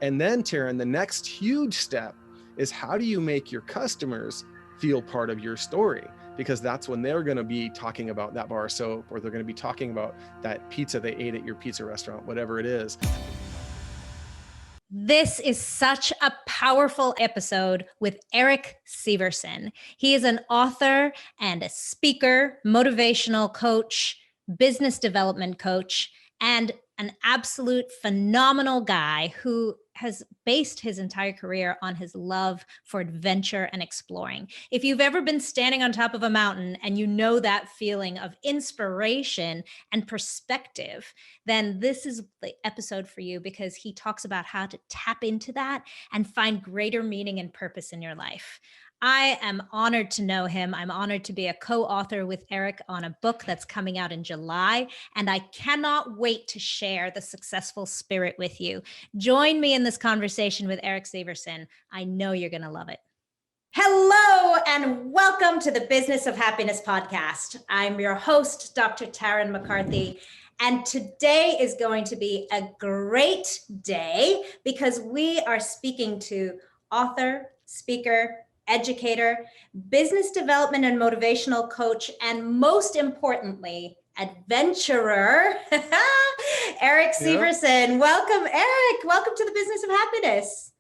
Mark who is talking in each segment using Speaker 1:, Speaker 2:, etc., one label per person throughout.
Speaker 1: And then, Tarryn, the next huge step is how do you make your customers feel part of your story? Because that's when they're going to be talking about that bar of soap, or they're going to be talking about that pizza they ate at your pizza restaurant, whatever it is.
Speaker 2: This is such a powerful episode with Erik Severson. He is an author and a speaker, motivational coach, business development coach, and an absolute phenomenal guy who has based his entire career on his love for adventure and exploring. If you've ever been standing on top of a mountain and you know that feeling of inspiration and perspective, then this is the episode for you, because he talks about how to tap into that and find greater meaning and purpose in your life. I am honored to know him. I'm honored to be a co-author with Erik on a book that's coming out in July, and I cannot wait to share the successful spirit with you. Join me in this conversation with Erik Severson. I know you're going to love it. Hello, and welcome to the Business of Happiness podcast. I'm your host, Dr. Tarryn MacCarthy. And today is going to be a great day because we are speaking to author, speaker, educator, business development and motivational coach, and most importantly, adventurer, Erik Severson. Welcome, Erik. Welcome to the Business of Happiness.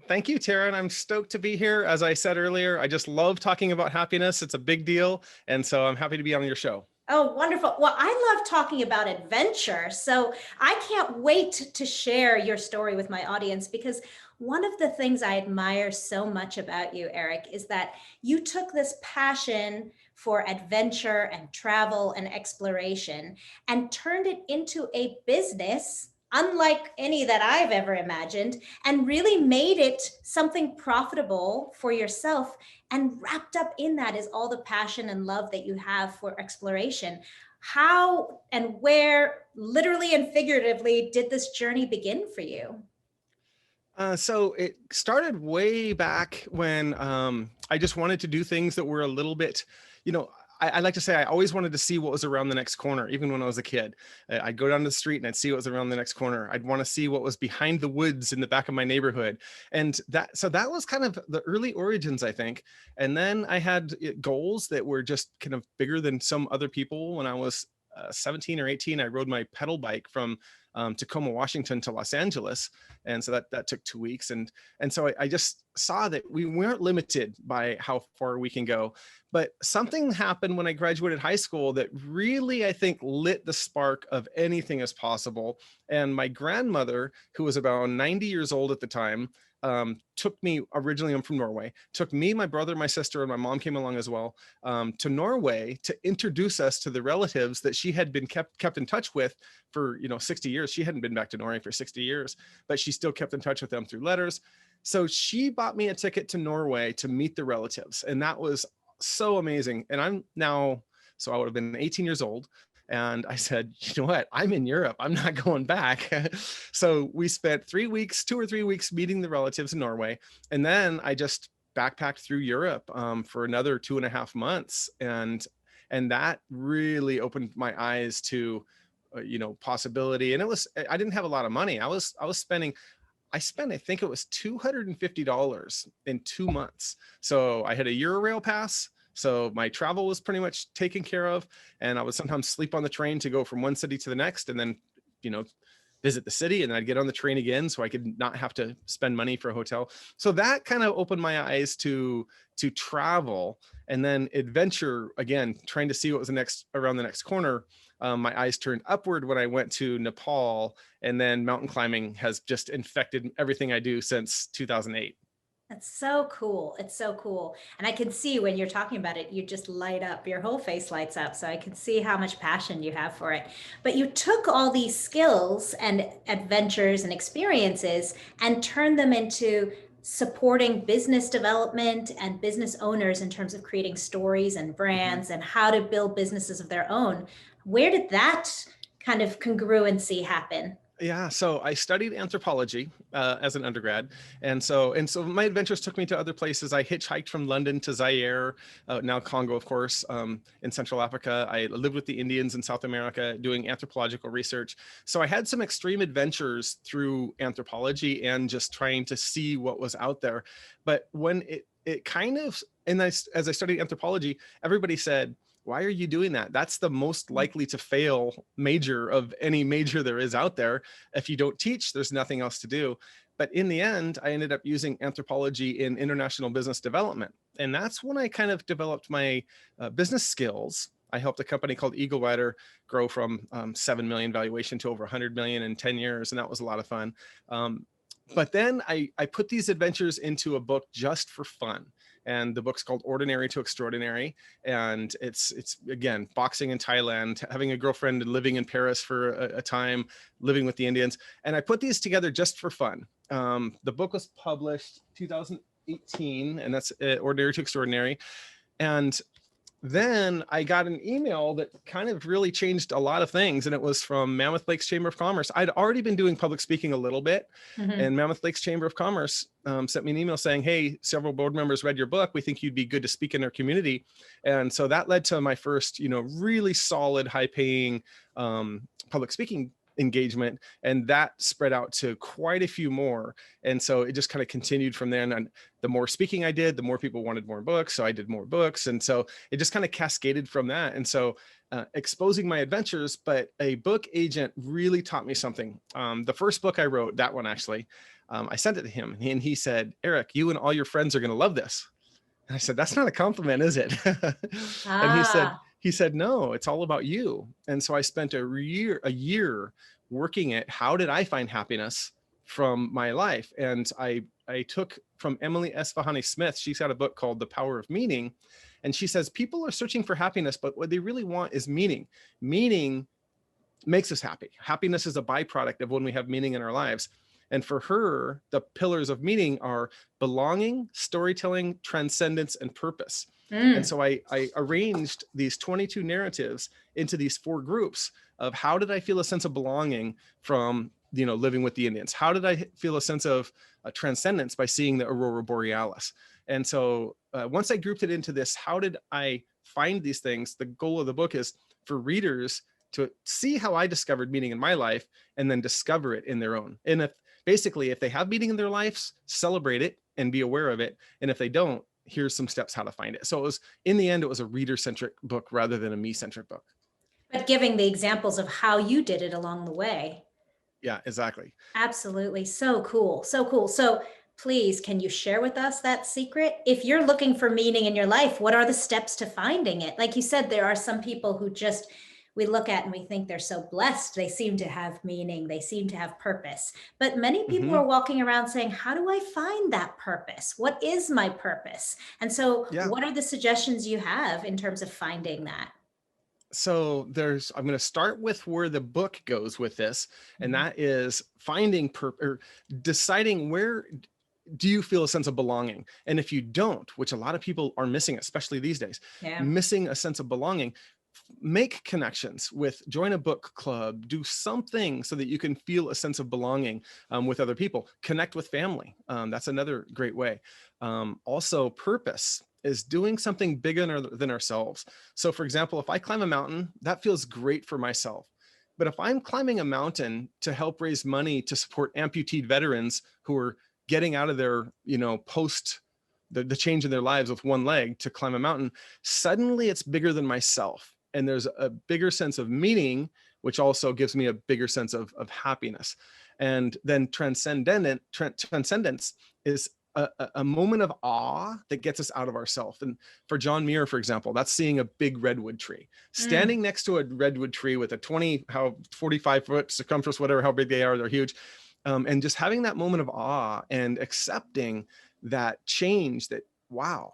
Speaker 1: Thank you, Tarryn. I'm stoked to be here. As I said earlier, I just love talking about happiness. It's a big deal. And so I'm happy to be on your show.
Speaker 2: Oh, wonderful. Well, I love talking about adventure. So I can't wait to share your story with my audience, because one of the things I admire so much about you, Erik, is that you took this passion for adventure and travel and exploration and turned it into a business unlike any that I've ever imagined, and really made it something profitable for yourself. And wrapped up in that is all the passion and love that you have for exploration. How and where, literally and figuratively, did this journey begin for you?
Speaker 1: So it started way back when I just wanted to do things that were a little bit, I like to say I always wanted to see what was around the next corner. Even when I was a kid, I'd go down the street and I'd see what was around the next corner. I'd want to see what was behind the woods in the back of my neighborhood. And that was kind of the early origins, I think. And then I had goals that were just kind of bigger than some other people. When I was 17 or 18, I rode my pedal bike from Tacoma, Washington to Los Angeles. And so that took 2 weeks. And so I just saw that we weren't limited by how far we can go. But something happened when I graduated high school that really, I think, lit the spark of anything is possible. And my grandmother, who was about 90 years old at the time, took me, originally I'm from Norway, took me, my brother, my sister, and my mom came along as well, to Norway to introduce us to the relatives that she had been kept in touch with for 60 years. She hadn't been back to Norway for 60 years, but she still kept in touch with them through letters. So she bought me a ticket to Norway to meet the relatives. And that was so amazing. And I'm now, so I would have been 18 years old. And I said, you know what, I'm in Europe. I'm not going back. So we spent 2 or 3 weeks meeting the relatives in Norway. And then I just backpacked through Europe for another 2.5 months. And that really opened my eyes to, possibility. And I didn't have a lot of money. I spent, I think it was $250 in 2 months. So I had a Eurail pass. So my travel was pretty much taken care of. And I would sometimes sleep on the train to go from one city to the next, and then, visit the city, and I'd get on the train again so I could not have to spend money for a hotel. So that kind of opened my eyes to travel, and then adventure, again, trying to see what was around the next corner. My eyes turned upward when I went to Nepal, and then mountain climbing has just infected everything I do since 2008.
Speaker 2: That's so cool. It's so cool. And I can see when you're talking about it, you just light up, your whole face lights up. So I can see how much passion you have for it. But you took all these skills and adventures and experiences and turned them into supporting business development and business owners in terms of creating stories and brands and how to build businesses of their own. Where did that kind of congruency happen?
Speaker 1: Yeah, so I studied anthropology as an undergrad, and so my adventures took me to other places. I hitchhiked from London to Zaire, now Congo, of course, in Central Africa. I lived with the Indians in South America, doing anthropological research. So I had some extreme adventures through anthropology and just trying to see what was out there. But when it kind of, as I studied anthropology, everybody said, why are you doing that? That's the most likely to fail major of any major there is out there. If you don't teach, there's nothing else to do. But in the end, I ended up using anthropology in international business development. And that's when I kind of developed my business skills. I helped a company called Eagle Rider grow from 7 million valuation to over 100 million in 10 years. And that was a lot of fun. But then I put these adventures into a book just for fun. And the book's called Ordinary to Extraordinary. And it's again, boxing in Thailand, having a girlfriend and living in Paris for a time, living with the Indians. And I put these together just for fun. The book was published 2018, and that's Ordinary to Extraordinary. And then I got an email that kind of really changed a lot of things. And it was from Mammoth Lakes Chamber of Commerce. I'd already been doing public speaking a little bit. And Mammoth Lakes Chamber of Commerce sent me an email saying, hey, several board members read your book. We think you'd be good to speak in their community. And so that led to my first, really solid, high paying public speaking engagement, and that spread out to quite a few more. And so it just kind of continued from there. And the more speaking I did, the more people wanted more books, so I did more books, and so it just kind of cascaded from that. And so exposing my adventures, but a book agent really taught me something. The first book I wrote, that one actually, I sent it to him, and he said, Erik, you and all your friends are going to love this. And I said, that's not a compliment, is it? And he said, no, it's all about you. And so I spent a year working at how did I find happiness from my life. And I took from Emily Esfahani Smith. She's got a book called The Power of Meaning. And she says, people are searching for happiness, but what they really want is meaning. Meaning makes us happy. Happiness is a byproduct of when we have meaning in our lives. And for her, the pillars of meaning are belonging, storytelling, transcendence, and purpose. And so I arranged these 22 narratives into these 4 groups of how did I feel a sense of belonging from, living with the Indians? How did I feel a sense of transcendence by seeing the Aurora Borealis? And so once I grouped it into this, how did I find these things? The goal of the book is for readers to see how I discovered meaning in my life and then discover it in their own. And if they have meaning in their lives, celebrate it and be aware of it. And if they don't, here's some steps how to find it. So in the end, it was a reader-centric book rather than a me-centric book.
Speaker 2: But giving the examples of how you did it along the way.
Speaker 1: Yeah, exactly.
Speaker 2: Absolutely. So cool. So cool. So please, can you share with us that secret? If you're looking for meaning in your life, what are the steps to finding it? Like you said, there are some people who we look at and we think they're so blessed. They seem to have meaning. They seem to have purpose. But many people are walking around saying, how do I find that purpose? What is my purpose? And so what are the suggestions you have in terms of finding that?
Speaker 1: So I'm going to start with where the book goes with this. And that is finding or deciding where do you feel a sense of belonging? And if you don't, which a lot of people are missing, especially these days, missing a sense of belonging, make connections join a book club, do something so that you can feel a sense of belonging with other people, connect with family. That's another great way. Also, purpose is doing something bigger than ourselves. So for example, if I climb a mountain, that feels great for myself. But if I'm climbing a mountain to help raise money to support amputee veterans who are getting out of their, post the change in their lives with one leg to climb a mountain, suddenly it's bigger than myself. And there's a bigger sense of meaning, which also gives me a bigger sense of happiness. And then transcendence is a moment of awe that gets us out of ourselves. And for John Muir, for example, that's seeing a big redwood tree. Standing next to a redwood tree with a 45 foot circumference, whatever, how big they are, they're huge. And just having that moment of awe and accepting that change, that, wow,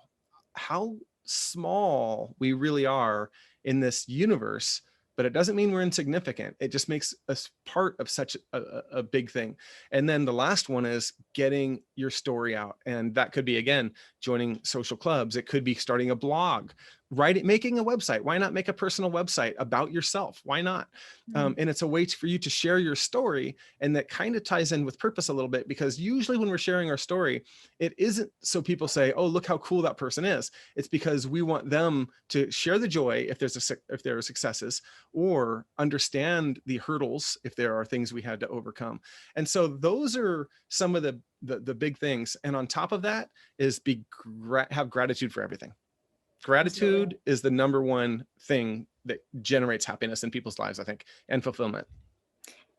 Speaker 1: how small we really are in this universe, but it doesn't mean we're insignificant. It just makes us part of such a big thing. And then the last one is getting your story out. And that could be, again, joining social clubs. It could be starting a blog, making a website. Why not make a personal website about yourself? Why not? And it's a way for you to share your story. And that kind of ties in with purpose a little bit, because usually when we're sharing our story, it isn't so people say, oh, look how cool that person is. It's because we want them to share the joy if there are successes, or understand the hurdles if there are things we had to overcome. And so those are some of the big things. And on top of that is have gratitude for everything. Gratitude is the number one thing that generates happiness in people's lives, I think, and fulfillment.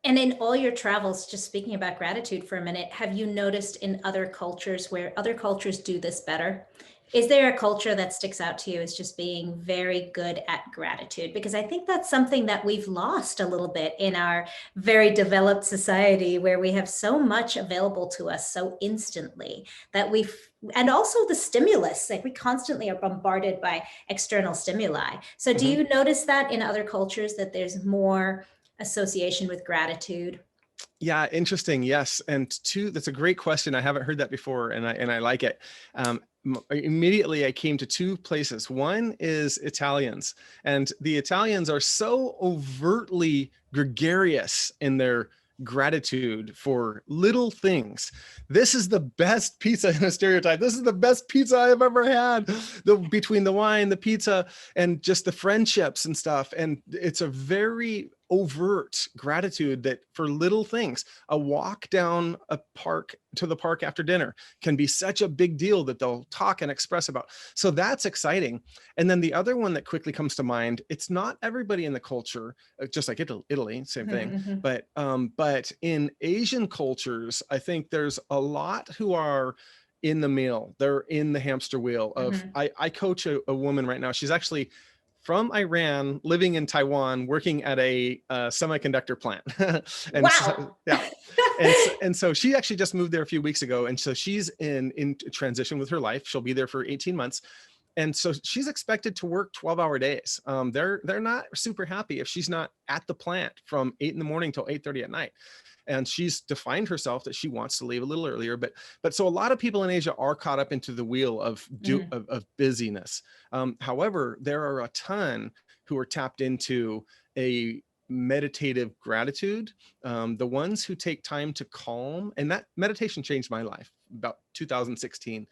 Speaker 2: And in all your travels, just speaking about gratitude for a minute, have you noticed in other cultures where other cultures do this better? Is there a culture that sticks out to you as just being very good at gratitude? Because I think that's something that we've lost a little bit in our very developed society, where we have so much available to us so instantly that and also the stimulus, like we constantly are bombarded by external stimuli. So do you notice that in other cultures that there's more association with gratitude?
Speaker 1: Yeah, interesting. Yes. And that's a great question. I haven't heard that before, and I like it. Immediately I came to two places. One is Italians, and the Italians are so overtly gregarious in their gratitude for little things. This is the best pizza, in a stereotype. This is the best pizza I've ever had. Between the wine, the pizza, and just the friendships and stuff. And it's a very overt gratitude that for little things, a walk down to the park after dinner can be such a big deal that they'll talk and express about. So that's exciting. And then the other one that quickly comes to mind, it's not everybody in the culture, just like Italy, same thing. But in Asian cultures, I think there's a lot who are in the mill. They're in the hamster wheel of, I coach a woman right now. She's actually from Iran, living in Taiwan, working at a semiconductor plant. And
Speaker 2: wow.
Speaker 1: And so she actually just moved there a few weeks ago. And so she's in transition with her life. She'll be there for 18 months. And so she's expected to work 12-hour days. They're not super happy if she's not at the plant from 8 in the morning till 8:30 at night. And she's defined herself that she wants to leave a little earlier. But so a lot of people in Asia are caught up into the wheel of busyness. However, there are a ton who are tapped into a meditative gratitude. The ones who take time to calm, and that meditation changed my life about 2016.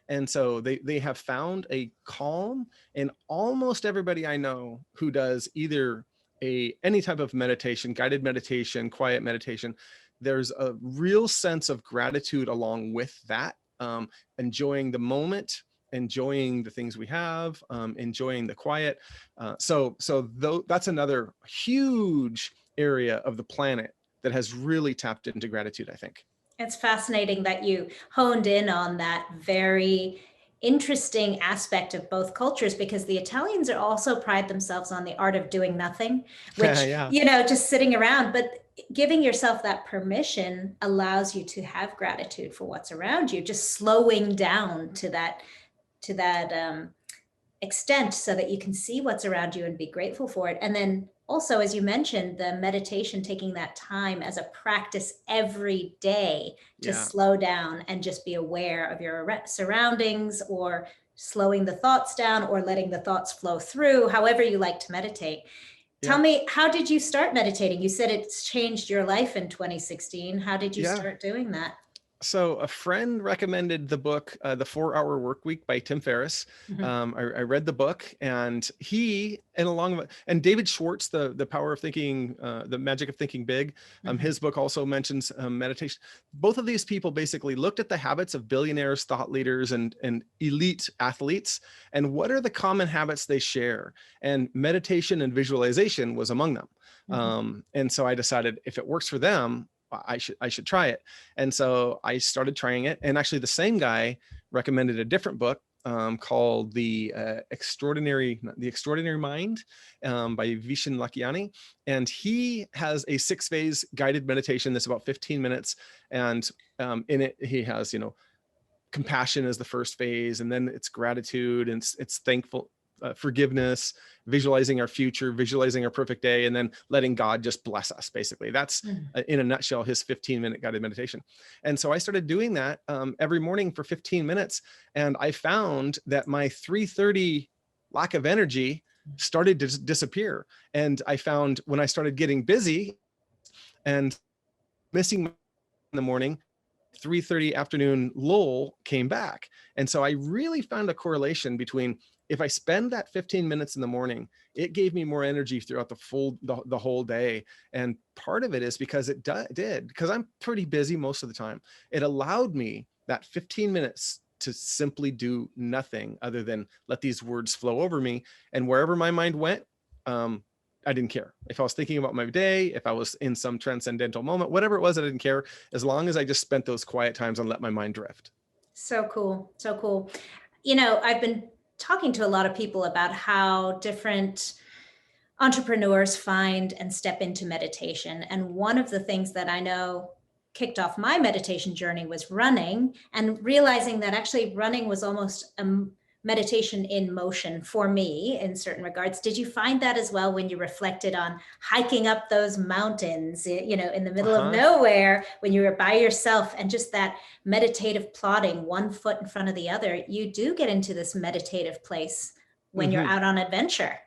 Speaker 1: And so they have found a calm, and almost everybody I know who does either any type of meditation, guided meditation, quiet meditation, there's a real sense of gratitude along with that, enjoying the moment, enjoying the things we have, enjoying the quiet. So that's another huge area of the planet that has really tapped into gratitude, I think.
Speaker 2: It's fascinating that you honed in on that very interesting aspect of both cultures, because the Italians are also pride themselves on the art of doing nothing, which, just sitting around, but giving yourself that permission allows you to have gratitude for what's around you, just slowing down to that extent so that you can see what's around you and be grateful for it. And then also, as you mentioned, the meditation, taking that time as a practice every day to slow down and just be aware of your surroundings, or slowing the thoughts down, or letting the thoughts flow through, however you like to meditate. Tell me, how did you start meditating? You said it's changed your life in 2016. How did you start doing that?
Speaker 1: So a friend recommended the book, The 4-Hour Workweek by Tim Ferriss. I read the book, and and David Schwartz, the Power of Thinking, the Magic of Thinking Big. His book also mentions meditation. Both of these people basically looked at the habits of billionaires, thought leaders, and elite athletes, and what are the common habits they share. And meditation and visualization was among them. And so I decided, if it works for them, I should try it. And so I started trying it. And actually the same guy recommended a different book called The Extraordinary Mind by Vishen Lakhiani. And he has a 6-phase guided meditation that's about 15 minutes. And in it, he has, compassion as the first phase, and then it's gratitude, and it's thankful, forgiveness, visualizing our future, visualizing our perfect day, and then letting God just bless us. Basically, that's in a nutshell his 15-minute guided meditation. And so I started doing that every morning for 15 minutes, and I found that my 3:30 lack of energy started to disappear. And I found when I started getting busy and missing in the morning, 3:30 afternoon lull came back. And so I really found a correlation between, if I spend that 15 minutes in the morning, it gave me more energy throughout the whole day. And part of it is because it did, because I'm pretty busy most of the time. It allowed me that 15 minutes to simply do nothing other than let these words flow over me. And wherever my mind went, I didn't care. If I was thinking about my day, if I was in some transcendental moment, whatever it was, I didn't care, as long as I just spent those quiet times and let my mind drift.
Speaker 2: So cool. So cool. I've been talking to a lot of people about how different entrepreneurs find and step into meditation. And one of the things that I know kicked off my meditation journey was running, and realizing that actually running was almost a meditation in motion for me in certain regards. Did you find that as well when you reflected on hiking up those mountains, in the middle of nowhere, when you were by yourself, and just that meditative plodding, one foot in front of the other? You do get into this meditative place when you're out on adventure.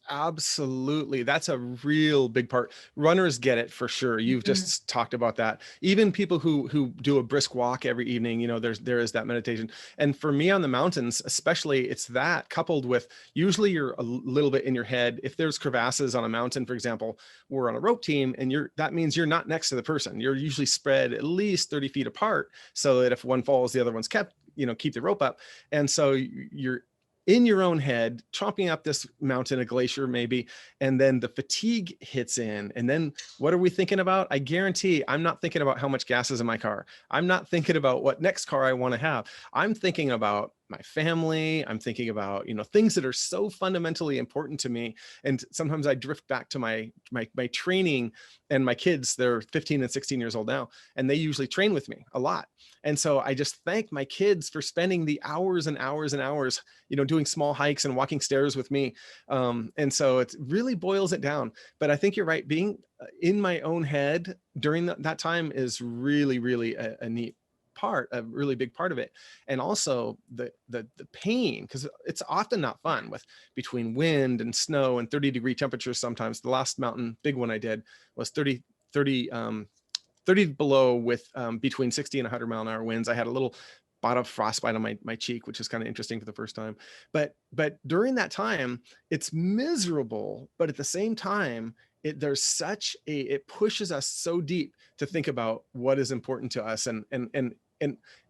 Speaker 1: Absolutely. That's a real big part. Runners get it for sure. You've just talked about that. Even people who do a brisk walk every evening, there is that meditation. And for me on the mountains, especially, it's that coupled with, usually you're a little bit in your head. If there's crevasses on a mountain, for example, we're on a rope team, and that means you're not next to the person. You're usually spread at least 30 feet apart, so that if one falls, the other one's keep the rope up. And so you're in your own head, chomping up this mountain, a glacier maybe, and then the fatigue hits in. And then what are we thinking about? I guarantee I'm not thinking about how much gas is in my car. I'm not thinking about what next car I want to have. I'm thinking about my family. I'm thinking about, things that are so fundamentally important to me. And sometimes I drift back to my training, and my kids, they're 15 and 16 years old now, and they usually train with me a lot. And so I just thank my kids for spending the hours and hours and hours, doing small hikes and walking stairs with me. And so it really boils it down. But I think you're right. Being in my own head during that time is really, really a neat part, a really big part of it. And also the pain, because it's often not fun between wind and snow and 30-degree temperatures. Sometimes the last mountain big one I did was 30 below with between 60 and 100 mile an hour winds. I had a little spot of frostbite on my cheek, which is kind of interesting for the first time. But during that time, it's miserable, but at the same time, it pushes us so deep to think about what is important to us, and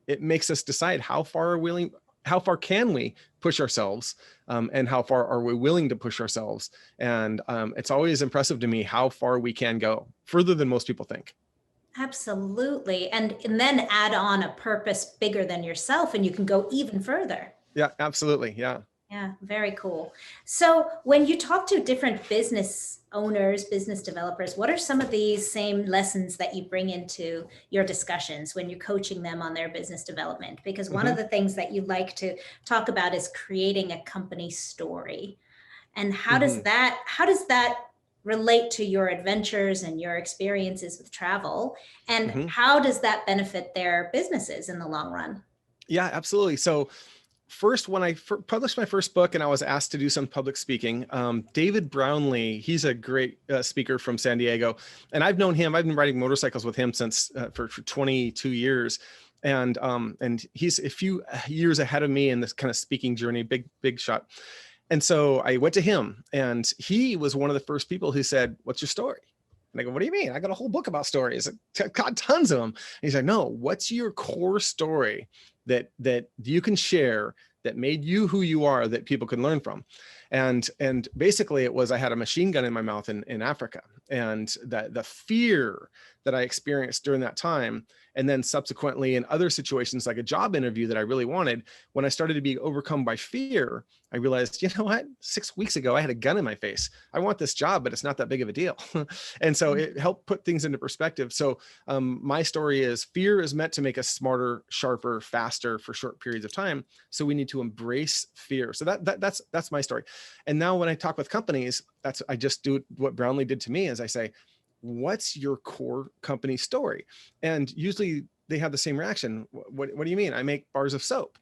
Speaker 1: it makes us decide how far can we push ourselves, and how far are we willing to push ourselves. And it's always impressive to me how far we can go, further than most people think.
Speaker 2: Absolutely. And then add on a purpose bigger than yourself, and you can go even further.
Speaker 1: Yeah, absolutely. Yeah.
Speaker 2: Yeah, very cool. So when you talk to different business owners, business developers, what are some of these same lessons that you bring into your discussions when you're coaching them on their business development? Because one of the things that you like to talk about is creating a company story. And how does that relate to your adventures and your experiences with travel? And how does that benefit their businesses in the long run?
Speaker 1: Yeah, absolutely. So first, when I published my first book and I was asked to do some public speaking, David Brownlee, he's a great speaker from San Diego. And I've known him, I've been riding motorcycles with him since for 22 years. And he's a few years ahead of me in this kind of speaking journey, big shot. And so I went to him, and he was one of the first people who said, "What's your story?" And I go, "What do you mean? I got a whole book about stories. I've got tons of them." And he's like, "No, what's your core story that you can share that made you who you are, that people can learn from?" And basically it was, I had a machine gun in my mouth in Africa, and the fear that I experienced during that time, and then subsequently in other situations like a job interview that I really wanted, when I started to be overcome by fear, I realized, you know what, 6 weeks ago I had a gun in my face. I want this job, but it's not that big of a deal. And so it helped put things into perspective. So my story is, fear is meant to make us smarter, sharper, faster for short periods of time. So we need to embrace fear. So that's my story. And now when I talk with companies, I just do what Brownlee did to me, is I say, "What's your core company story?" And usually they have the same reaction. What do you mean? "I make bars of soap."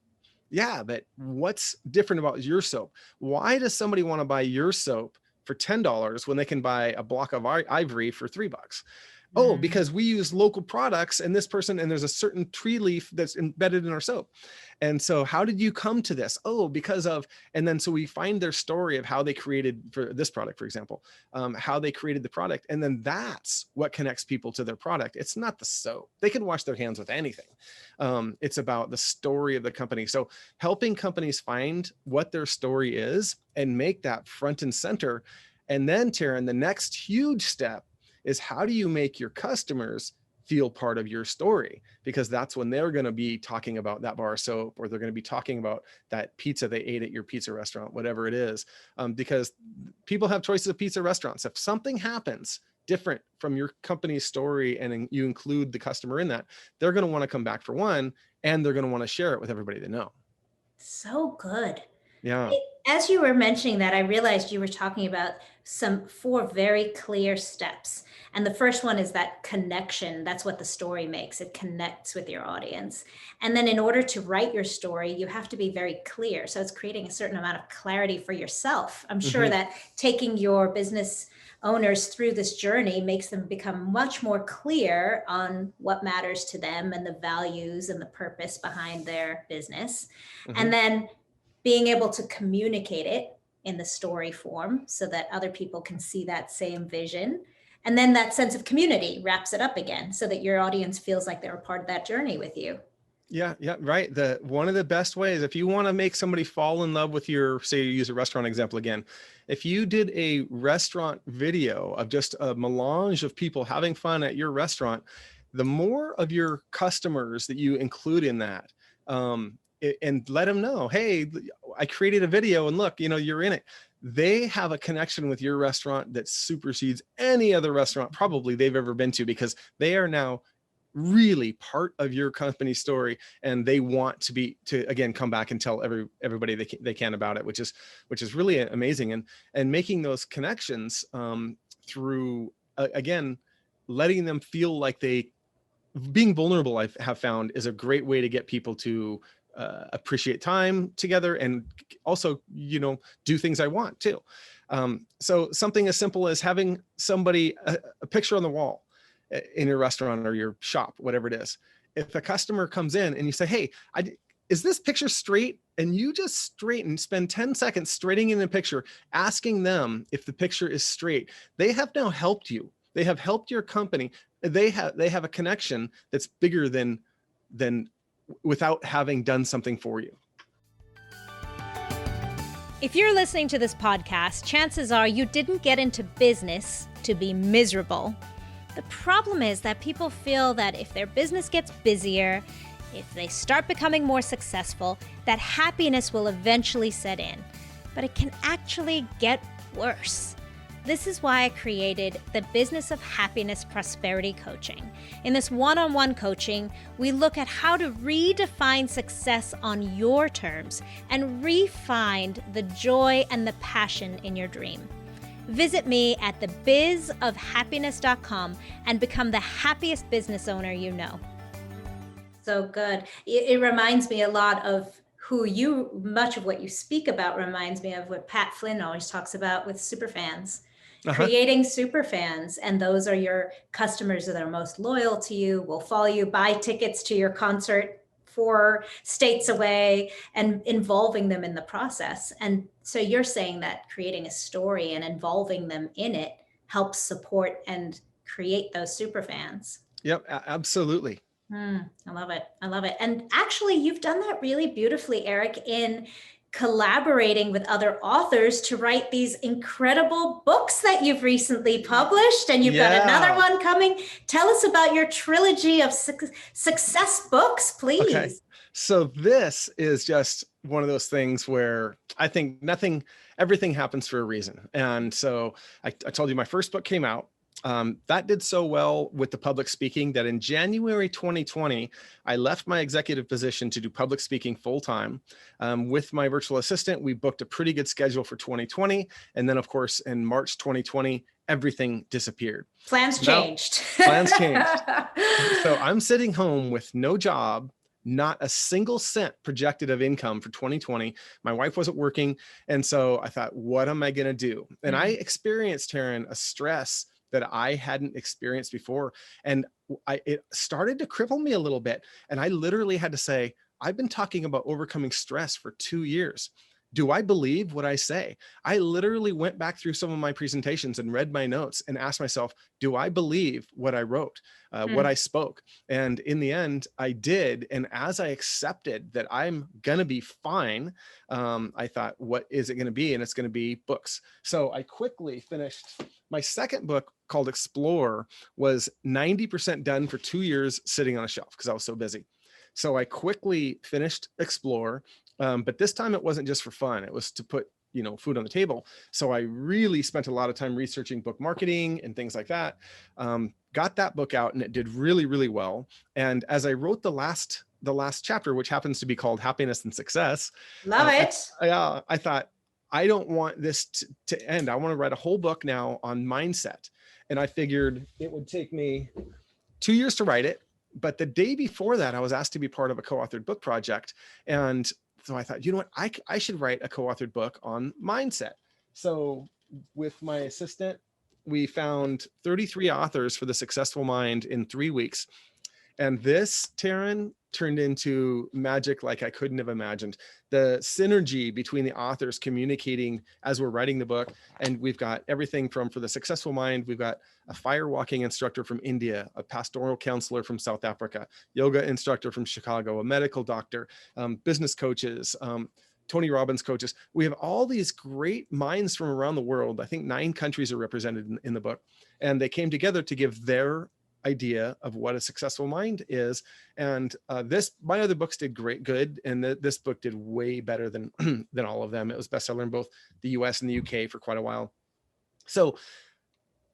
Speaker 1: yeah, but what's different about your soap? Why does somebody want to buy your soap for $10 when they can buy a block of ivory for $3? Oh, because we use local products and there's a certain tree leaf that's embedded in our soap. And so how did you come to this? Oh, because of, and then so we find their story of how they created for this product, for example, how they created the product. And then that's what connects people to their product. It's not the soap. They can wash their hands with anything. It's about the story of the company. So helping companies find what their story is and make that front and center. And then, Tarryn, the next huge step is how do you make your customers feel part of your story? Because that's when they're going to be talking about that bar of soap, or they're going to be talking about that pizza they ate at your pizza restaurant, whatever it is. Because people have choices of pizza restaurants. If something happens different from your company's story and you include the customer in that, they're going to want to come back for one, and they're going to want to share it with everybody they know.
Speaker 2: So good.
Speaker 1: Yeah.
Speaker 2: As you were mentioning that, I realized you were talking about four very clear steps. And the first one is that connection. That's what the story makes. It connects with your audience. And then in order to write your story, you have to be very clear. So it's creating a certain amount of clarity for yourself. I'm sure that taking your business owners through this journey makes them become much more clear on what matters to them and the values and the purpose behind their business. And then being able to communicate it in the story form so that other people can see that same vision. And then that sense of community wraps it up again so that your audience feels like they're a part of that journey with you.
Speaker 1: Yeah, right. One of the best ways, if you want to make somebody fall in love with say you use a restaurant example again, if you did a restaurant video of just a melange of people having fun at your restaurant, the more of your customers that you include in that, and let them know, hey, I created a video and look, you're in it. They have a connection with your restaurant that supersedes any other restaurant probably they've ever been to, because they are now really part of your company story, and they want to again come back and tell everybody they can about it, which is really amazing. And making those connections through again letting them feel like being vulnerable, I have found, is a great way to get people to appreciate time together and also do things I want too. So something as simple as having somebody a picture on the wall in your restaurant or your shop, whatever it is. If a customer comes in and you say, hey, is this picture straight? And you just spend 10 seconds straightening a picture, asking them if the picture is straight. They have now helped you. They have helped your company. They have a connection that's bigger than without having done something for you.
Speaker 2: If you're listening to this podcast, chances are you didn't get into business to be miserable. The problem is that people feel that if their business gets busier, if they start becoming more successful, that happiness will eventually set in. But it can actually get worse. This is why I created the Business of Happiness Prosperity Coaching. In this one-on-one coaching, we look at how to redefine success on your terms and re-find the joy and the passion in your dream. Visit me at thebizofhappiness.com and become the happiest business owner you know. So good. It reminds me a lot of much of what you speak about reminds me of what Pat Flynn always talks about with superfans. Creating superfans, and those are your customers that are most loyal to you, will follow you, buy tickets to your concert 4 states away, and involving them in the process. And so you're saying that creating a story and involving them in it helps support and create those superfans.
Speaker 1: Yep, absolutely.
Speaker 2: I love it. I love it. And actually, you've done that really beautifully, Erik, in collaborating with other authors to write these incredible books that you've recently published, and you've got another one coming. Tell us about your trilogy of success books, please.
Speaker 1: Okay. So this is just one of those things where I think everything happens for a reason. And so I told you my first book came out. That did so well with the public speaking that in January 2020, I left my executive position to do public speaking full time. With my virtual assistant, we booked a pretty good schedule for 2020. And then, of course, in March 2020, everything disappeared.
Speaker 2: Plans changed.
Speaker 1: Plans changed. So I'm sitting home with no job, not a single cent projected of income for 2020. My wife wasn't working. And so I thought, what am I going to do? And I experienced, Tarryn, a stress that I hadn't experienced before. And it started to cripple me a little bit. And I literally had to say, I've been talking about overcoming stress for 2 years. Do I believe what I say? I literally went back through some of my presentations and read my notes and asked myself, do I believe what I wrote, what I spoke? And in the end, I did. And as I accepted that I'm going to be fine, I thought, what is it going to be? And it's going to be books. So I quickly finished my second book, called Explore, was 90% done for 2 years sitting on a shelf because I was so busy. So I quickly finished Explore. But this time it wasn't just for fun. It was to put, food on the table. So I really spent a lot of time researching book marketing and things like that. Got that book out and it did really, really well. And as I wrote the last chapter, which happens to be called Happiness and Success.
Speaker 2: Love it.
Speaker 1: I thought, I don't want this to end. I want to write a whole book now on mindset. And I figured it would take me 2 years to write it. But the day before that, I was asked to be part of a co-authored book project. And so I thought, you know what, I should write a co-authored book on mindset. So with my assistant, we found 33 authors for The Successful Mind in 3 weeks. And this, Tarryn, turned into magic like I couldn't have imagined. The synergy between the authors communicating as we're writing the book. And we've got everything from, for The Successful Mind, we've got a fire walking instructor from India, a pastoral counselor from South Africa, yoga instructor from Chicago, a medical doctor, business coaches, Tony Robbins coaches. We have all these great minds from around the world. I think 9 countries are represented in the book. And they came together to give their idea of what a successful mind is. And my other books did good. And this book did way better than all of them. It was bestseller in both the US and the UK for quite a while. So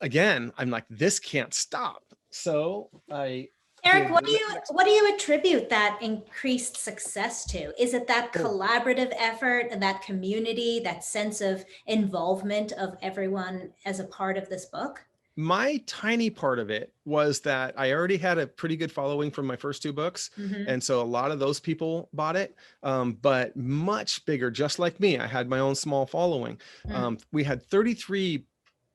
Speaker 1: again, I'm like, this can't stop. So
Speaker 2: Erik, what do you attribute that increased success to? Is it that collaborative effort and that community, that sense of involvement of everyone as a part of this book?
Speaker 1: My tiny part of it was that I already had a pretty good following from my first 2 books. And so a lot of those people bought it, but much bigger, just like me. I had my own small following. We had 33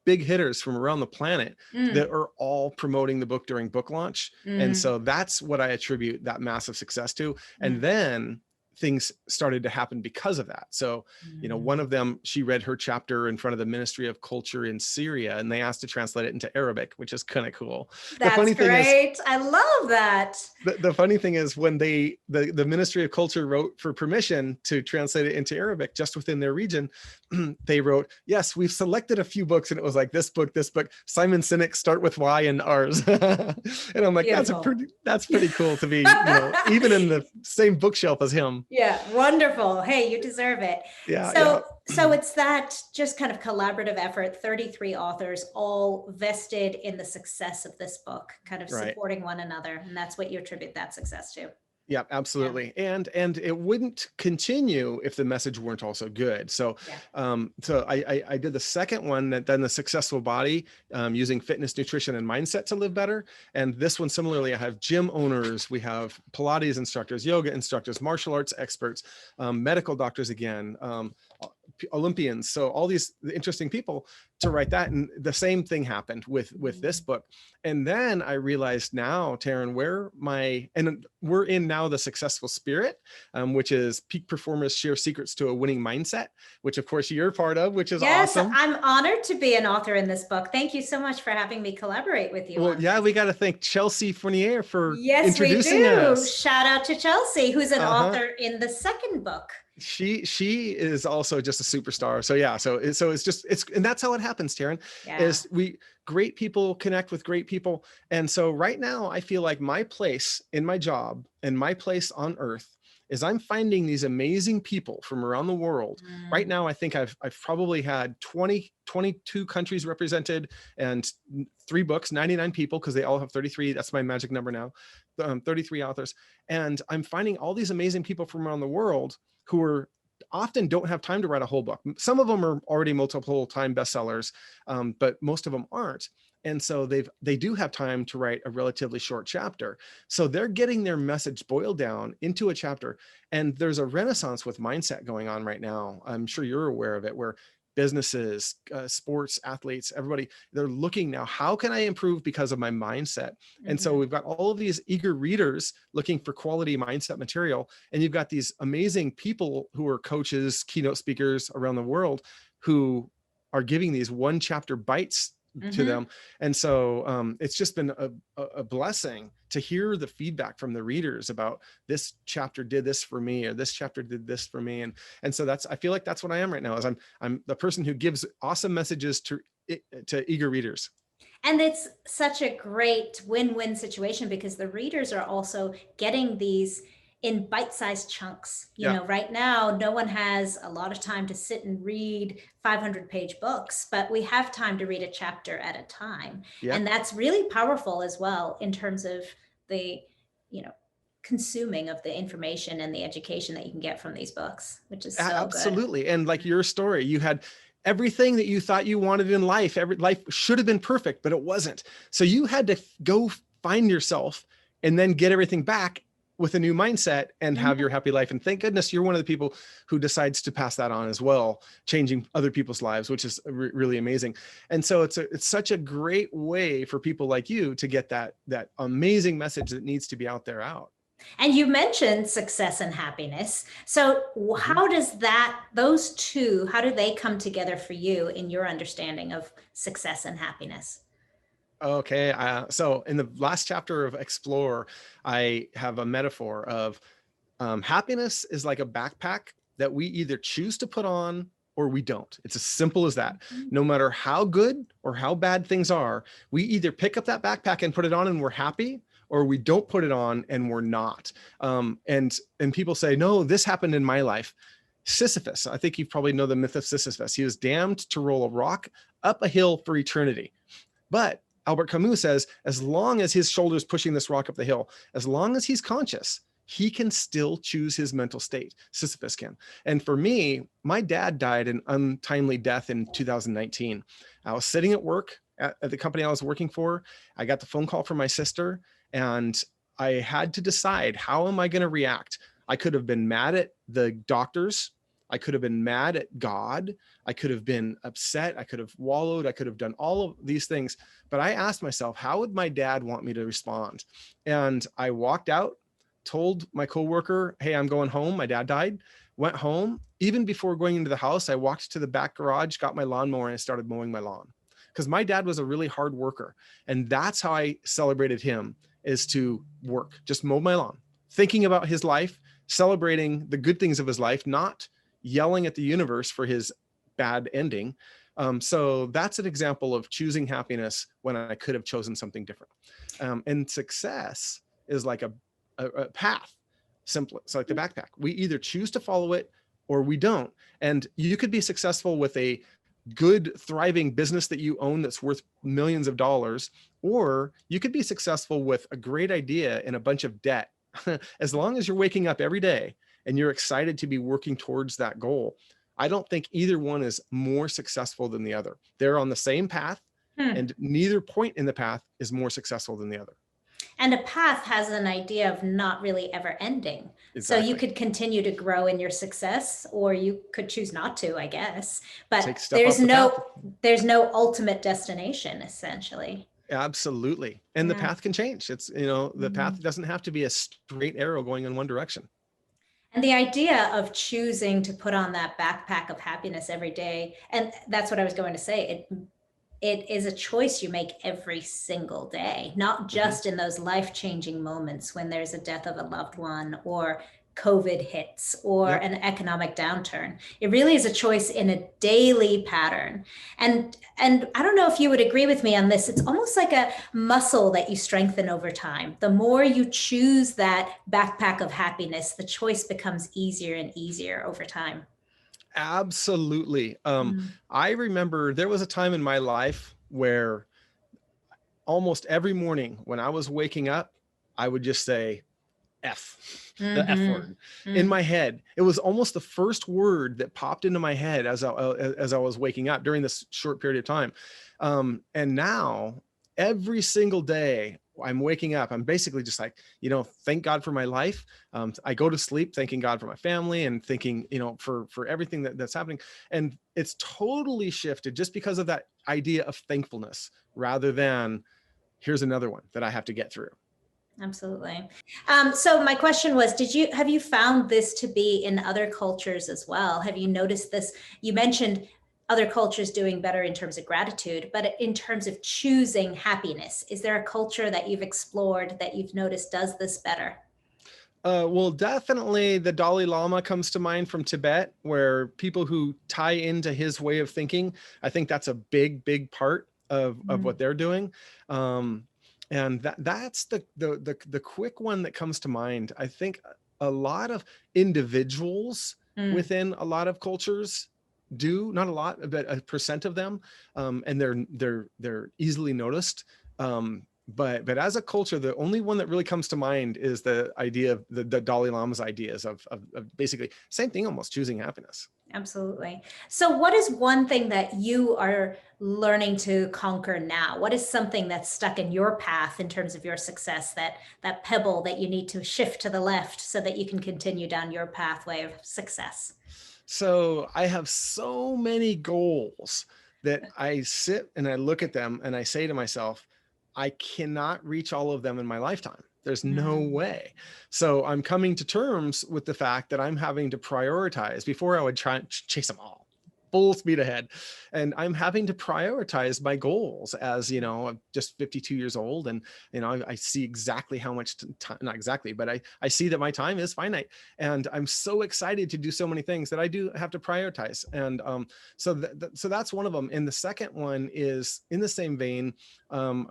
Speaker 1: big hitters from around the planet that are all promoting the book during book launch. And so that's what I attribute that massive success to. And then things started to happen because of that. So, one of them, she read her chapter in front of the Ministry of Culture in Syria, and they asked to translate it into Arabic, which is kind of cool.
Speaker 2: That's great. I love that.
Speaker 1: The funny thing is when the Ministry of Culture wrote for permission to translate it into Arabic just within their region, they wrote, yes, we've selected a few books. And it was like this book, Simon Sinek, Start With Why, and ours. And I'm like, beautiful. That's pretty cool to be, even in the same bookshelf as him.
Speaker 2: Yeah, wonderful. Hey, you deserve it.
Speaker 1: Yeah.
Speaker 2: So it's that just kind of collaborative effort, 33 authors, all vested in the success of this book, kind of supporting one another. And that's what you attribute that success to.
Speaker 1: Yeah, absolutely. Yeah. And it wouldn't continue if the message weren't also good. So, so I did the second one, then The Successful Body, using fitness, nutrition, and mindset to live better. And this one, similarly, I have gym owners, we have Pilates instructors, yoga instructors, martial arts experts, medical doctors again, Olympians. So all these interesting people to write that. And the same thing happened with this book. And then I realized now, Tarryn, we're in now The Successful Spirit, which is peak performers share secrets to a winning mindset, which of course you're part of, which is awesome.
Speaker 2: Yes, I'm honored to be an author in this book. Thank you so much for having me collaborate with you.
Speaker 1: Well, yeah, we got to thank Chelsea Fournier for introducing us.
Speaker 2: Shout out to Chelsea, who's an author in the second book.
Speaker 1: She is also just a superstar. So yeah, so it's and that's how it happens, Tarryn. Is great people connect with great people. And so right now I feel like my place in my job and my place on earth is I'm finding these amazing people from around the world. Right now I think I've probably had 22 countries represented and 3 books, 99 people, because they all have 33. That's my magic number now. 33 authors. And I'm finding all these amazing people from around the world who often don't have time to write a whole book. Some of them are already multiple time bestsellers, but most of them aren't. And so they do have time to write a relatively short chapter. So they're getting their message boiled down into a chapter. And there's a renaissance with mindset going on right now. I'm sure you're aware of it, where businesses, sports, athletes, everybody, they're looking now, how can I improve because of my mindset? And so we've got all of these eager readers looking for quality mindset material. And you've got these amazing people who are coaches, keynote speakers around the world who are giving these one chapter bites to them. And so it's just been a blessing to hear the feedback from the readers about this chapter did this for me, or this chapter did this for me. And so I feel like that's what I am right now, is I'm the person who gives awesome messages to eager readers.
Speaker 2: And it's such a great win-win situation, because the readers are also getting these in bite-sized chunks. You know, right now, no one has a lot of time to sit and read 500-page books, but we have time to read a chapter at a time. And that's really powerful as well in terms of the, consuming of the information and the education that you can get from these books, which is so
Speaker 1: absolutely
Speaker 2: good.
Speaker 1: And like your story, you had everything that you thought you wanted in life. Life should have been perfect, but it wasn't. So you had to go find yourself and then get everything back with a new mindset and have your happy life. And thank goodness you're one of the people who decides to pass that on as well, changing other people's lives, which is really amazing. And so it's such a great way for people like you to get that amazing message that needs to be out there out.
Speaker 2: And you mentioned success and happiness. So how does those two, how do they come together for you in your understanding of success and happiness?
Speaker 1: Okay. So in the last chapter of Explore, I have a metaphor of happiness is like a backpack that we either choose to put on or we don't. It's as simple as that. No matter how good or how bad things are, we either pick up that backpack and put it on and we're happy, or we don't put it on and we're not. And people say, no, this happened in my life. Sisyphus, I think you probably know the myth of Sisyphus. He was damned to roll a rock up a hill for eternity. But Albert Camus says, as long as his shoulder's pushing this rock up the hill, as long as he's conscious, he can still choose his mental state. Sisyphus can. And for me, my dad died an untimely death in 2019. I was sitting at work at the company I was working for. I got the phone call from my sister, and I had to decide, how am I going to react? I could have been mad at the doctors. I could have been mad at God. I could have been upset. I could have wallowed. I could have done all of these things. But I asked myself, how would my dad want me to respond? And I walked out, told my coworker, hey, I'm going home. My dad died. Went home. Even before going into the house, I walked to the back garage, got my lawnmower, and I started mowing my lawn. Because my dad was a really hard worker. And that's how I celebrated him, is to work, just mow my lawn, thinking about his life, celebrating the good things of his life, not yelling at the universe for his bad ending. So that's an example of choosing happiness when I could have chosen something different. And success is like a path, simple. It's like the backpack. We either choose to follow it or we don't. And you could be successful with a good, thriving business that you own that's worth millions of dollars, or you could be successful with a great idea and a bunch of debt. As long as you're waking up every day and you're excited to be working towards that goal, I don't think either one is more successful than the other. They're on the same path, and neither point in the path is more successful than the other.
Speaker 2: And a path has an idea of not really ever ending.
Speaker 1: Exactly.
Speaker 2: So you could continue to grow in your success, or you could choose not to, I guess. But there's no ultimate destination, essentially.
Speaker 1: Absolutely. And the path can change. It's, the path doesn't have to be a straight arrow going in one direction.
Speaker 2: And the idea of choosing to put on that backpack of happiness every day, and that's what I was going to say, it is a choice you make every single day, not just in those life-changing moments when there's a death of a loved one, or COVID hits, or an economic downturn. It really is a choice in a daily pattern. And I don't know if you would agree with me on this. It's almost like a muscle that you strengthen over time. The more you choose that backpack of happiness, the choice becomes easier and easier over time.
Speaker 1: Absolutely. I remember there was a time in my life where almost every morning when I was waking up, I would just say, the F word in my head. It was almost the first word that popped into my head as I was waking up during this short period of time. And now every single day I'm waking up, I'm basically just like, thank God for my life. I go to sleep thanking God for my family and thinking, for everything that's happening. And it's totally shifted just because of that idea of thankfulness rather than here's another one that I have to get through.
Speaker 2: Absolutely. So my question was, have you found this to be in other cultures as well? Have you noticed this? You mentioned other cultures doing better in terms of gratitude, but in terms of choosing happiness, is there a culture that you've explored that you've noticed does this better?
Speaker 1: Well, definitely the Dalai Lama comes to mind from Tibet, where people who tie into his way of thinking, I think that's a big, big part of what they're doing. And that's the quick one that comes to mind. I think a lot of individuals within a lot of cultures do, not a lot, but a percent of them, and they're easily noticed. But as a culture, the only one that really comes to mind is the idea of the Dalai Lama's ideas of basically same thing, almost choosing happiness.
Speaker 2: Absolutely. So what is one thing that you are learning to conquer now? What is something that's stuck in your path in terms of your success, that pebble that you need to shift to the left so that you can continue down your pathway of success?
Speaker 1: So I have so many goals that I sit and I look at them and I say to myself, I cannot reach all of them in my lifetime. There's no way. So I'm coming to terms with the fact that I'm having to prioritize. Before I would try and chase them all full speed ahead. And I'm having to prioritize my goals as, I'm just 52 years old. And, I see exactly how much time, not exactly, but I see that my time is finite. And I'm so excited to do so many things that I do have to prioritize. And so that's one of them. And the second one is in the same vein.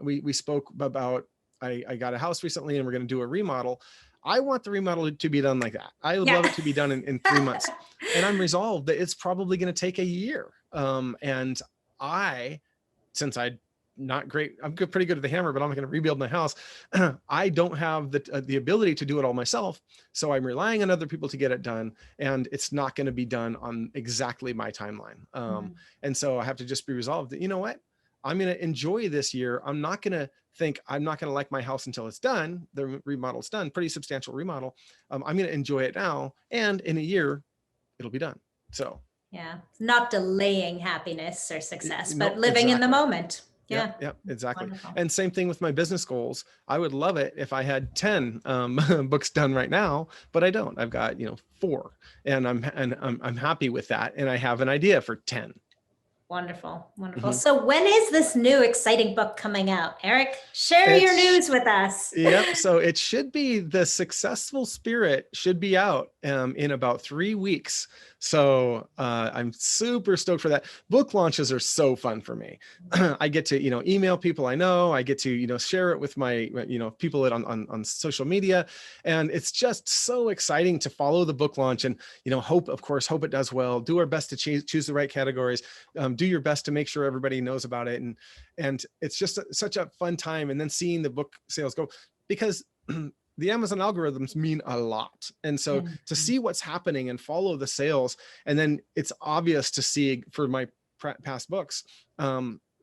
Speaker 1: We spoke about, I got a house recently and we're going to do a remodel. I want the remodel to be done like that. I would love it to be done in 3 months. And I'm resolved that it's probably going to take a year. And since I'm not great, I'm pretty good at the hammer, but I'm going to rebuild my house. I don't have the ability to do it all myself. So I'm relying on other people to get it done. And it's not going to be done on exactly my timeline. And so I have to just be resolved that, you know what? I'm going to enjoy this year. I'm not going to like my house until it's done. The remodel's done, pretty substantial remodel. I'm going to enjoy it now. And in a year, it'll be done. So.
Speaker 2: Yeah. Not delaying happiness or success, but
Speaker 1: Nope,
Speaker 2: living in the
Speaker 1: exactly.
Speaker 2: moment. Yeah.
Speaker 1: Yep, exactly.
Speaker 2: Wonderful.
Speaker 1: And same thing with my business goals. I would love it if I had 10 books done right now, but I don't. I've got, 4, and I'm happy with that. And I have an idea for 10.
Speaker 2: Wonderful. Wonderful. So when is this new exciting book coming out? Erik, share your news with us.
Speaker 1: Yep. So it should be, The Successful Spirit should be out in about 3 weeks. So I'm super stoked for that. Book launches are so fun for me. I get to, email people I know. I get to, share it with my, people on social media. And it's just so exciting to follow the book launch and, hope it does well. Do our best to choose the right categories. Do your best to make sure everybody knows about it. And it's just such a fun time. And then seeing the book sales go, because the Amazon algorithms mean a lot. And so to see what's happening and follow the sales, and then it's obvious to see for my past books,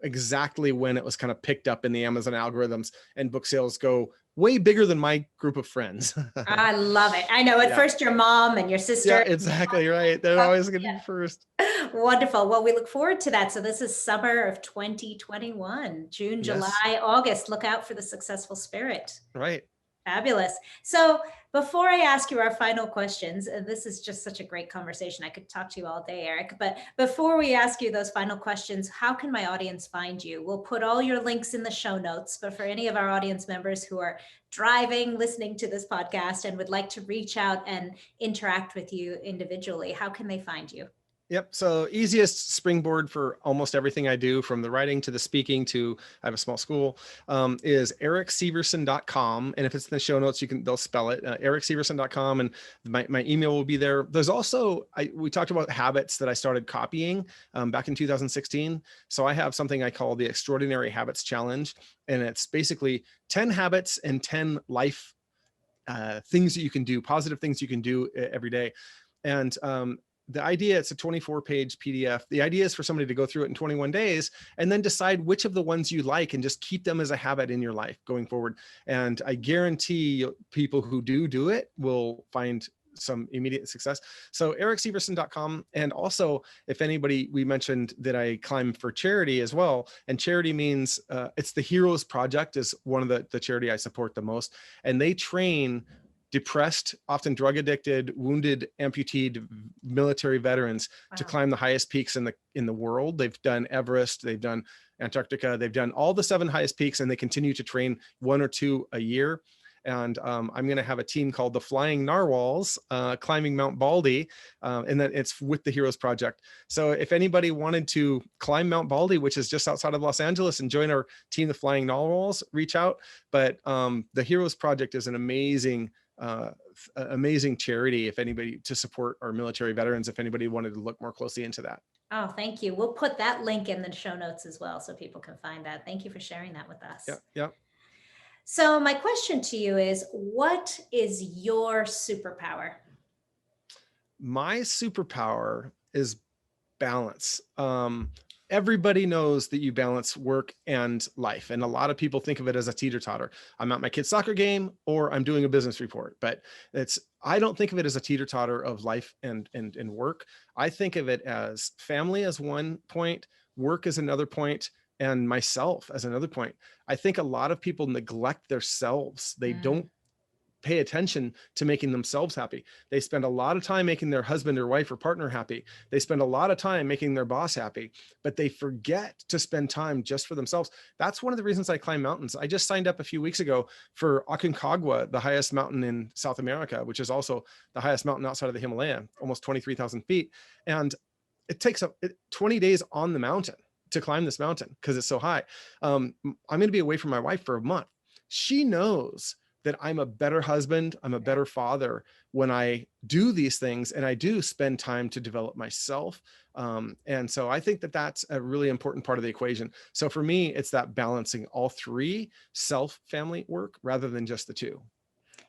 Speaker 1: exactly when it was kind of picked up in the Amazon algorithms, and book sales go way bigger than my group of friends.
Speaker 2: I love it. I know at first your mom and your sister.
Speaker 1: Yeah, exactly right. They're always going to be first.
Speaker 2: Wonderful. Well, we look forward to that. So this is summer of 2021, June, July, August. Look out for The Successful Spirit.
Speaker 1: Right.
Speaker 2: Fabulous. So before I ask you our final questions, this is just such a great conversation. I could talk to you all day, Erik, but before we ask you those final questions, how can my audience find you? We'll put all your links in the show notes, but for any of our audience members who are driving, listening to this podcast and would like to reach out and interact with you individually, how can they find you?
Speaker 1: Yep. So easiest springboard for almost everything I do, from the writing to the speaking to, I have a small school, is erikseverson.com. And if it's in the show notes, they'll spell it, erikseverson.com. And my email will be there. There's also, we talked about habits that I started copying back in 2016. So I have something I call the Extraordinary Habits Challenge. And it's basically 10 habits and 10 life things that you can do, positive things you can do every day. And the idea, it's a 24-page PDF. The idea is for somebody to go through it in 21 days and then decide which of the ones you like and just keep them as a habit in your life going forward. And I guarantee people who do it will find some immediate success. So erikseverson.com. And also, if anybody, we mentioned that I climb for charity as well. And charity means it's the Heroes Project is one of the charity I support the most. And they train depressed, often drug addicted, wounded, amputated military veterans to climb the highest peaks in the world. They've done Everest, they've done Antarctica, they've done all the 7 highest peaks, and they continue to train 1 or 2 a year. And I'm going to have a team called the Flying Narwhals climbing Mount Baldy, and then it's with the Heroes Project. So if anybody wanted to climb Mount Baldy, which is just outside of Los Angeles, and join our team, the Flying Narwhals, reach out. But the Heroes Project is an amazing charity, if anybody, to support our military veterans, if anybody wanted to look more closely into that.
Speaker 2: Oh, thank you. We'll put that link in the show notes as well, so people can find that. Thank you for sharing that with us.
Speaker 1: Yeah.
Speaker 2: So my question to you is, what is your superpower?
Speaker 1: My superpower is balance. Everybody knows that you balance work and life. And a lot of people think of it as a teeter-totter. I'm at my kid's soccer game or I'm doing a business report, but I don't think of it as a teeter-totter of life and work. I think of it as family as one point, work as another point, and myself as another point. I think a lot of people neglect themselves. They don't pay attention to making themselves happy. They spend a lot of time making their husband or wife or partner happy. They spend a lot of time making their boss happy, but they forget to spend time just for themselves. That's one of the reasons I climb mountains. I just signed up a few weeks ago for Aconcagua, the highest mountain in South America, which is also the highest mountain outside of the Himalaya, almost 23,000 feet. And it takes 20 days on the mountain to climb this mountain because it's so high. I'm going to be away from my wife for a month. She knows that I'm a better husband, I'm a better father when I do these things, and I do spend time to develop myself. And so I think that that's a really important part of the equation. So for me, it's that balancing all 3, self, family, work, rather than just the 2.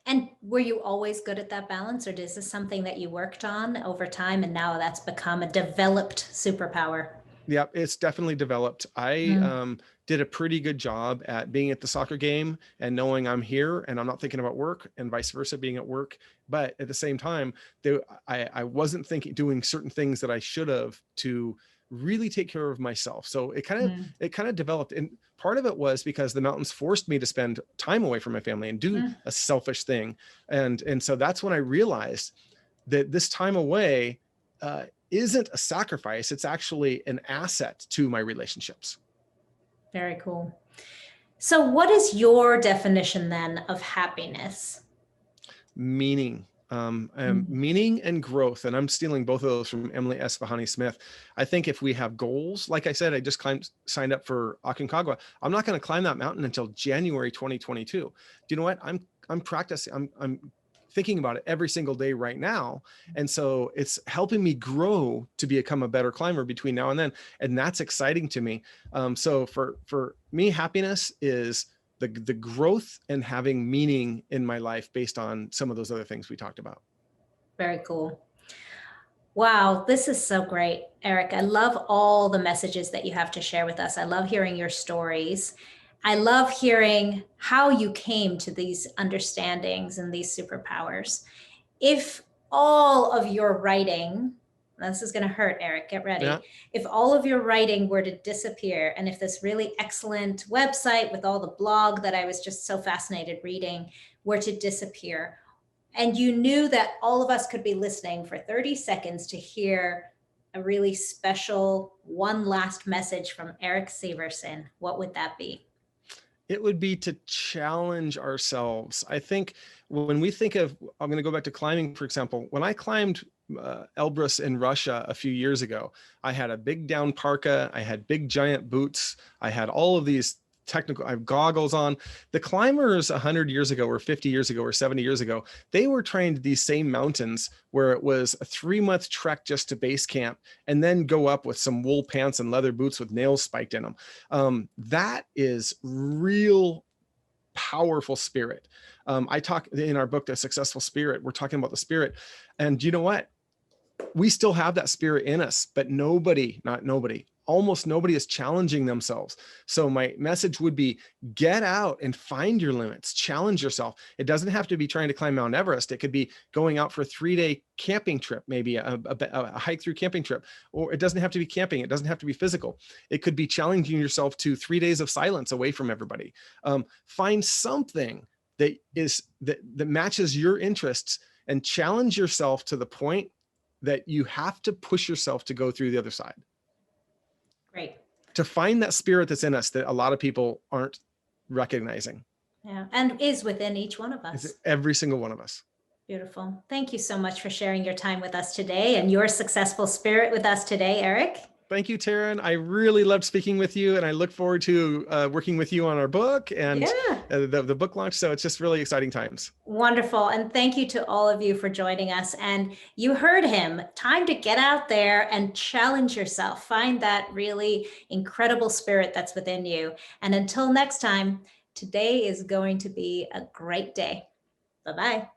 Speaker 2: And were you always good at that balance, or is this something that you worked on over time and now that's become a developed superpower?
Speaker 1: Yeah, it's definitely developed. I did a pretty good job at being at the soccer game and knowing I'm here and I'm not thinking about work, and vice versa, being at work. But at the same time, I wasn't doing certain things that I should have to really take care of myself. So it kind of developed. And part of it was because the mountains forced me to spend time away from my family and do a selfish thing. And so that's when I realized that this time away, isn't a sacrifice. It's actually an asset to my relationships.
Speaker 2: Very cool. So what is your definition then of happiness?
Speaker 1: Meaning. Meaning and growth. And I'm stealing both of those from Emily Esfahani Smith. I think if we have goals, like I said, I just signed up for Aconcagua. I'm not going to climb that mountain until January 2022. Do you know what? I'm practicing. I'm thinking about it every single day right now. And so it's helping me grow to become a better climber between now and then. And that's exciting to me. So for me, happiness is the growth and having meaning in my life based on some of those other things we talked about.
Speaker 2: Very cool. Wow, this is so great, Erik. I love all the messages that you have to share with us. I love hearing your stories. I love hearing how you came to these understandings and these superpowers. If all of your writing, this is going to hurt, Erik, get ready. Yeah. If all of your writing were to disappear, and if this really excellent website with all the blog that I was just so fascinated reading were to disappear, and you knew that all of us could be listening for 30 seconds to hear a really special one last message from Erik Severson, what would that be?
Speaker 1: It would be to challenge ourselves. I think when we think of, I'm going to go back to climbing, for example, when I climbed Elbrus in Russia a few years ago, I had a big down parka, I had big giant boots, I had all of these technical, I have goggles on. The climbers 100 years ago or 50 years ago or 70 years ago, they were trained these same mountains where it was a 3-month trek just to base camp and then go up with some wool pants and leather boots with nails spiked in them. That is real powerful spirit. I talk in our book, The Successful Spirit, we're talking about the spirit. And you know what? we still have that spirit in us, but almost nobody is challenging themselves. So my message would be, get out and find your limits, challenge yourself. It doesn't have to be trying to climb Mount Everest. It could be going out for a 3-day camping trip, maybe a hike through camping trip, or it doesn't have to be camping. It doesn't have to be physical. It could be challenging yourself to 3 days of silence away from everybody. Find something that matches your interests and challenge yourself to the point that you have to push yourself to go through the other side.
Speaker 2: Great.
Speaker 1: To find that spirit that's in us that a lot of people aren't recognizing.
Speaker 2: Yeah, and is within each one of us.
Speaker 1: It's every single one of us.
Speaker 2: Beautiful. Thank you so much for sharing your time with us today and your successful spirit with us today, Erik.
Speaker 1: Thank you, Tarryn. I really loved speaking with you, and I look forward to working with you on our book and the book launch. So it's just really exciting times.
Speaker 2: Wonderful. And thank you to all of you for joining us. And you heard him. Time to get out there and challenge yourself. Find that really incredible spirit that's within you. And until next time, today is going to be a great day. Bye-bye.